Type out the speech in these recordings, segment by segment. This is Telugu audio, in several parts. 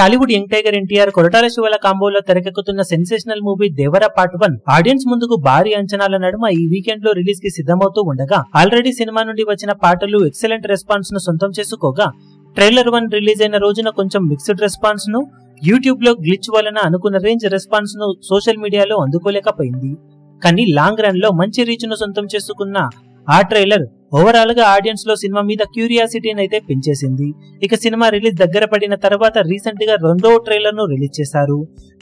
టాలీవుడ్ యంగ్ టైగర్ ఎన్టీఆర్ కొరటాల శివల కాంబోలో తెరకెక్కుతున్న సెన్సేషనల్ మూవీ దేవర పార్ట్ 1 ఆడియన్స్ ముందుకు భారీ అంచనాల నడుమ ఈ వీకెండ్ లో రిలీజ్ కి సిద్ధమవుతూ ఉండగా ఆల్రెడీ సినిమా నుండి వచ్చిన పాటలు ఎక్సలెంట్ రెస్పాన్స్ ను సొంతం చేసుకోగా ట్రైలర్ 1 రిలీజ్ అయిన రోజున కొంచెం మిక్స్డ్ రెస్పాన్స్ ను యూట్యూబ్ లో గ్లిచ్ వలన అనుకున్న రేంజ్ రెస్పాన్స్ ను సోషల్ మీడియాలో అందుకోలేకపోయింది. కానీ లాంగ్ రన్ లో మంచి రీచ్ ను సొంతం చేసుకున్న ఆ ట్రైలర్ ఓవరాల్ గా ఆడియన్స్ లో సినిమా మీద క్యూరియాసిటీని అయితే పెంచేసింది. ఇక సినిమా రిలీజ్ దగ్గర పడిన తర్వాత రీసెంట్ గా రెండవ ట్రైలర్ ను రిలీజ్ చేశారు.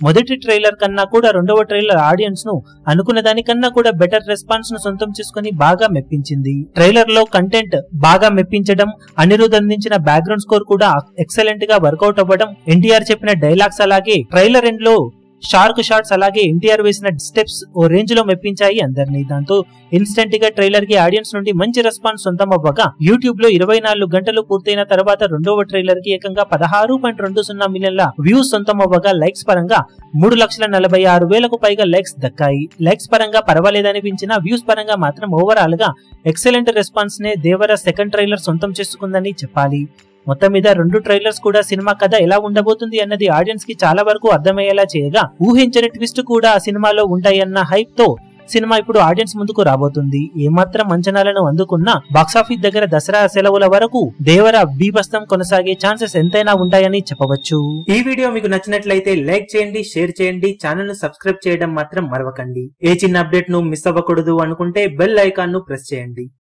మొదటి ట్రైలర్ కన్నా కూడా రెండవ ట్రైలర్ ఆడియన్స్ ను అనుకున్న దానికన్నా కూడా బెటర్ రెస్పాన్స్ ను సొంతం చేసుకుని బాగా మెప్పించింది. ట్రైలర్ లో కంటెంట్ బాగా మెప్పించడం, అనిరుద్ అందించిన బ్యాక్గ్రౌండ్ స్కోర్ కూడా ఎక్సలెంట్ గా వర్కౌట్ అవ్వడం, ఎన్టీఆర్ చెప్పిన డైలాగ్స్ అలాగే ట్రైలర్ ఎండ్ లో షార్క్ షాట్స్ అలాగే ఎన్టీఆర్ వేసిన స్టెప్స్ ఓ రేంజ్ లో మెప్పించాయి అందరినీ. దాంతో ఇన్స్టెంట్ గా ట్రైలర్ కి ఆడియన్స్ నుండి మంచి రెస్పాన్స్ సొంతం అవ్వగా యూట్యూబ్ లో 24 గంటలు పూర్తయిన తర్వాత రెండవ ట్రైలర్ కి ఏకంగా 16.20 మిలియన్ల వ్యూస్ సొంతం అవ్వగా లైక్స్ పరంగా 3,46,000కు పైగా లైక్స్ దక్కాయి. లైక్స్ పరంగా పర్వాలేదనిపించిన వ్యూస్ పరంగా మాత్రం ఓవరాల్ గా ఎక్సలెంట్ రెస్పాన్స్ నే దేవర సెకండ్ ట్రైలర్ సొంతం చేసుకుందని చెప్పాలి. మొత్తం మీద రెండు ట్రైలర్స్ కూడా సినిమా కథ ఎలా ఉండబోతుంది అన్నది ఆడియన్స్ కి చాలా వరకు అర్థమయ్యేలా చేయగా ఊహించని ట్విస్ట్ కూడా ఆ సినిమాలో ఉంటాయన్న హైప్ తో సినిమా ఇప్పుడు ఆడియన్స్ ముందుకు రాబోతుంది. ఏమాత్రం అంచనాలను అందుకున్నా బాక్సాఫీస్ దగ్గర దసరా సెలవుల వరకు దేవర బీభత్సం కొనసాగే ఛాన్సెస్ ఎంతైనా ఉంటాయని చెప్పవచ్చు. ఈ వీడియో మీకు నచ్చినట్లయితే లైక్ చేయండి, షేర్ చేయండి, ఛానల్ ను సబ్స్క్రైబ్ చేయడం మాత్రం మరవకండి. ఏ చిన్న అప్డేట్ ను మిస్ అవ్వకూడదు అనుకుంటే బెల్ ఐకాన్ ను ప్రెస్ చేయండి.